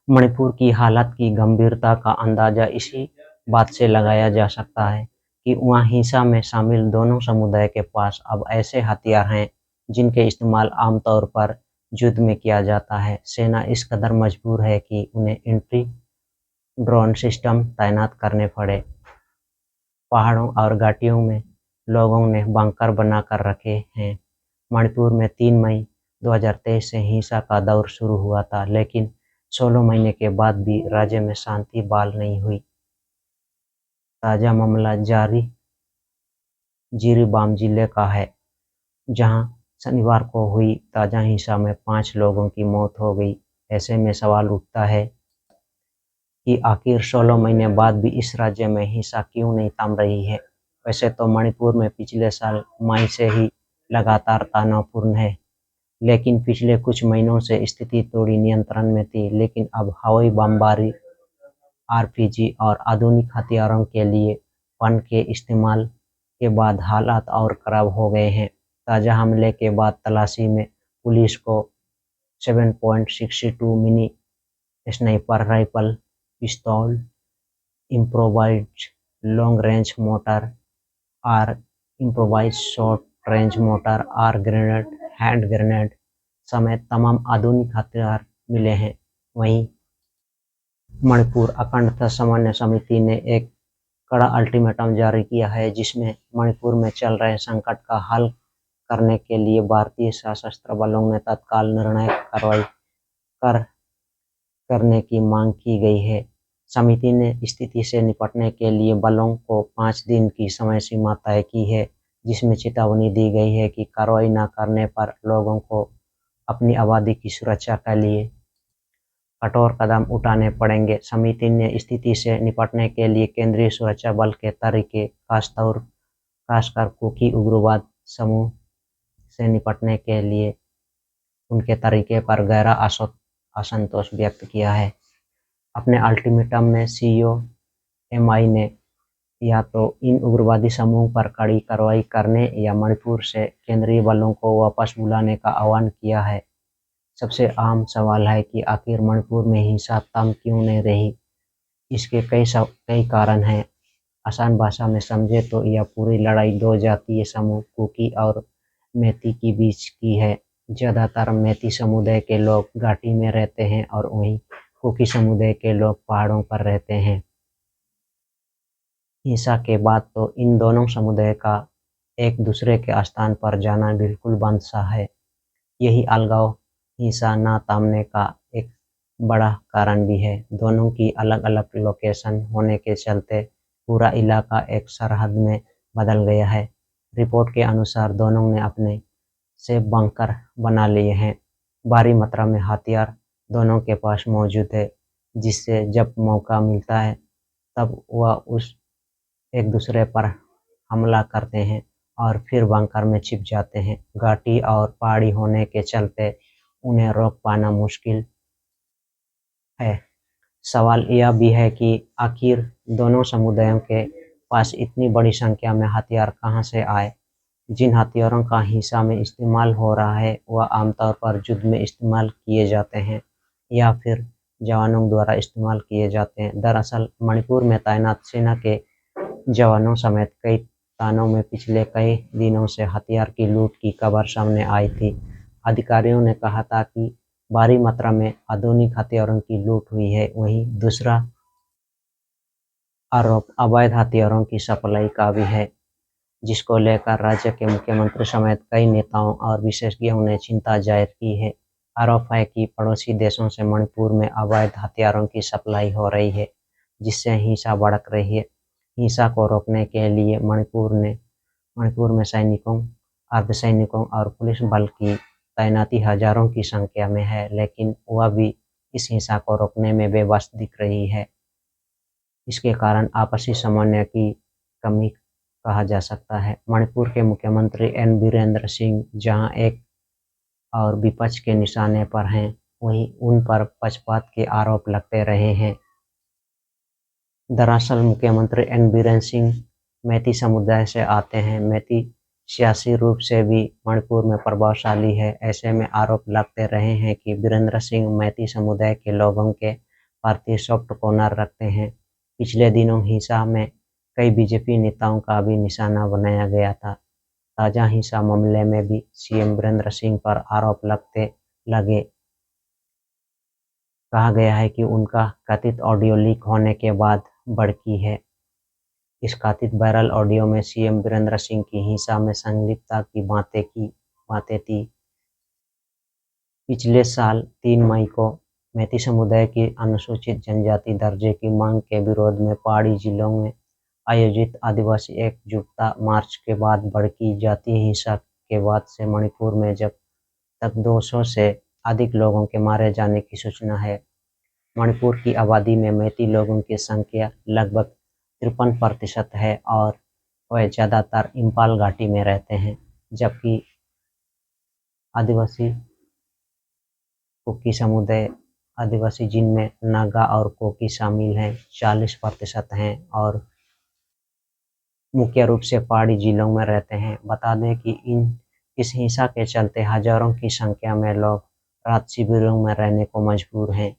मणिपुर की हालत की गंभीरता का अंदाजा इसी बात से लगाया जा सकता है कि वहाँ हिंसा में शामिल दोनों समुदाय के पास अब ऐसे हथियार हैं जिनके इस्तेमाल आमतौर पर युद्ध में किया जाता है। सेना इस कदर मजबूर है कि उन्हें एंटी ड्रोन सिस्टम तैनात करने पड़े। पहाड़ों और घाटियों में लोगों ने बंकर बना कर रखे हैं। मणिपुर में 3 मई 2023 से हिंसा का दौर शुरू हुआ था, लेकिन 16 महीने के बाद भी राज्य में शांति बहाल नहीं हुई। ताज़ा मामला जिरीबाम जिले का है, जहां शनिवार को हुई ताज़ा हिंसा में 5 लोगों की मौत हो गई। ऐसे में सवाल उठता है कि आखिर 16 महीने बाद भी इस राज्य में हिंसा क्यों नहीं थम रही है। वैसे तो मणिपुर में पिछले साल मई से ही लगातार तनावपूर्ण है, लेकिन पिछले कुछ महीनों से स्थिति थोड़ी नियंत्रण में थी। लेकिन अब हवाई बमबारी, आरपीजी और आधुनिक हथियारों के लिए फंड के इस्तेमाल के बाद हालात और खराब हो गए हैं। ताज़ा हमले के बाद तलाशी में पुलिस को 7.62 मिनी स्नाइपर राइफल, पिस्तौल, इम्प्रोवाइज्ड लॉन्ग रेंज मोर्टार और इम्प्रोवाइज्ड शॉर्ट रेंज मोर्टार और ग्रेनेड, हैंड ग्रेनेड समेत तमाम आधुनिक हथियार मिले हैं। वहीं मणिपुर अखंडता समन्वय समिति ने एक कड़ा अल्टीमेटम जारी किया है, जिसमें मणिपुर में चल रहे संकट का हल करने के लिए भारतीय सशस्त्र बलों ने तत्काल निर्णायक कार्रवाई करने की मांग की गई है। समिति ने स्थिति से निपटने के लिए बलों को 5 दिन की समय सीमा तय की है, जिसमें चेतावनी दी गई है कि कार्रवाई न करने पर लोगों को अपनी आबादी की सुरक्षा के लिए कठोर कदम उठाने पड़ेंगे। समिति ने स्थिति से निपटने के लिए केंद्रीय सुरक्षा बल के तरीके, खासकर कुकी उग्रवाद समूह से निपटने के लिए उनके तरीके पर गहरा असंतोष व्यक्त किया है। अपने अल्टीमेटम में सीओएमआई ने या तो इन उग्रवादी समूह पर कड़ी कार्रवाई करने या मणिपुर से केंद्रीय बलों को वापस बुलाने का आह्वान किया है। सबसे आम सवाल है कि आखिर मणिपुर में हिंसा थम क्यों नहीं रही। इसके कई कारण हैं। आसान भाषा में समझे तो यह पूरी लड़ाई दो जातीय समूह कुकी और मेती के बीच की है। ज़्यादातर मेती समुदाय के लोग घाटी में रहते हैं और वहीं कुकी समुदाय के लोग पहाड़ों पर रहते हैं। हिंसा के बाद तो इन दोनों समुदाय का एक दूसरे के स्थान पर जाना बिल्कुल बंद सा है। यही अलगाव हिंसा न थमने का एक बड़ा कारण भी है। दोनों की अलग-अलग लोकेशन होने के चलते पूरा इलाका एक सरहद में बदल गया है। रिपोर्ट के अनुसार दोनों ने अपने से बंकर बना लिए हैं। भारी मात्रा में हथियार दोनों के पास मौजूद है, जिससे जब मौका मिलता है तब वह एक दूसरे पर हमला करते हैं और फिर बंकर में छिप जाते हैं। घाटी और पहाड़ी होने के चलते उन्हें रोक पाना मुश्किल है। सवाल यह भी है कि आखिर दोनों समुदायों के पास इतनी बड़ी संख्या में हथियार कहां से आए। जिन हथियारों का हिंसा में इस्तेमाल हो रहा है वह आमतौर पर युद्ध में इस्तेमाल किए जाते हैं या फिर जवानों द्वारा इस्तेमाल किए जाते हैं। दरअसल मणिपुर में तैनात सेना के जवानों समेत कई थानों में पिछले कई दिनों से हथियार की लूट की खबर सामने आई थी। अधिकारियों ने कहा था कि भारी मात्रा में आधुनिक हथियारों की लूट हुई है। वहीं दूसरा आरोप अवैध हथियारों की सप्लाई का भी है, जिसको लेकर राज्य के मुख्यमंत्री समेत कई नेताओं और विशेषज्ञों ने चिंता जाहिर की है। आरोप है कि पड़ोसी देशों से मणिपुर में अवैध हथियारों की सप्लाई हो रही है, जिससे हिंसा भड़क रही है। हिंसा को रोकने के लिए मणिपुर में सैनिकों, अर्धसैनिकों और पुलिस बल की तैनाती हजारों की संख्या में है, लेकिन वह भी इस हिंसा को रोकने में बेबस दिख रही है। इसके कारण आपसी समन्वय की कमी कहा जा सकता है। मणिपुर के मुख्यमंत्री एन बीरेंद्र सिंह जहां एक और विपक्ष के निशाने पर हैं, वहीं उन पर पक्षपात के आरोप लगते रहे हैं। दरअसल मुख्यमंत्री एन बीरेंद्र सिंह मेती समुदाय से आते हैं। मेती सियासी रूप से भी मणिपुर में प्रभावशाली है। ऐसे में आरोप लगते रहे हैं कि वीरेंद्र सिंह मैती समुदाय के लोगों के प्रति सॉफ्ट कॉर्नर रखते हैं। पिछले दिनों हिंसा में कई बीजेपी नेताओं का भी निशाना बनाया गया था। ताजा हिंसा मामले में भी सीएम वीरेंद्र सिंह पर आरोप लगते लगे। कहा गया है कि उनका कथित ऑडियो लीक होने के बाद भड़की है। इस कथित वायरल ऑडियो में सीएम वीरेंद्र सिंह की हिंसा में संलिप्तता की बातें थी। पिछले साल 3 मई को मैती समुदाय की अनुसूचित जनजाति दर्जे की मांग के विरोध में पहाड़ी जिलों में आयोजित आदिवासी एकजुटता मार्च के बाद भड़की जातीय हिंसा के बाद से मणिपुर में जब तक 200 से अधिक लोगों के मारे जाने की सूचना है। मणिपुर की आबादी में मैती लोगों की संख्या लगभग 53% है और वह ज़्यादातर इम्फाल घाटी में रहते हैं, जबकि आदिवासी कुकी समुदाय आदिवासी जिनमें नागा और कोकी शामिल हैं 40% हैं और मुख्य रूप से पहाड़ी जिलों में रहते हैं। बता दें कि इस हिंसा के चलते हजारों की संख्या में लोग राहत शिविरों में रहने को मजबूर हैं।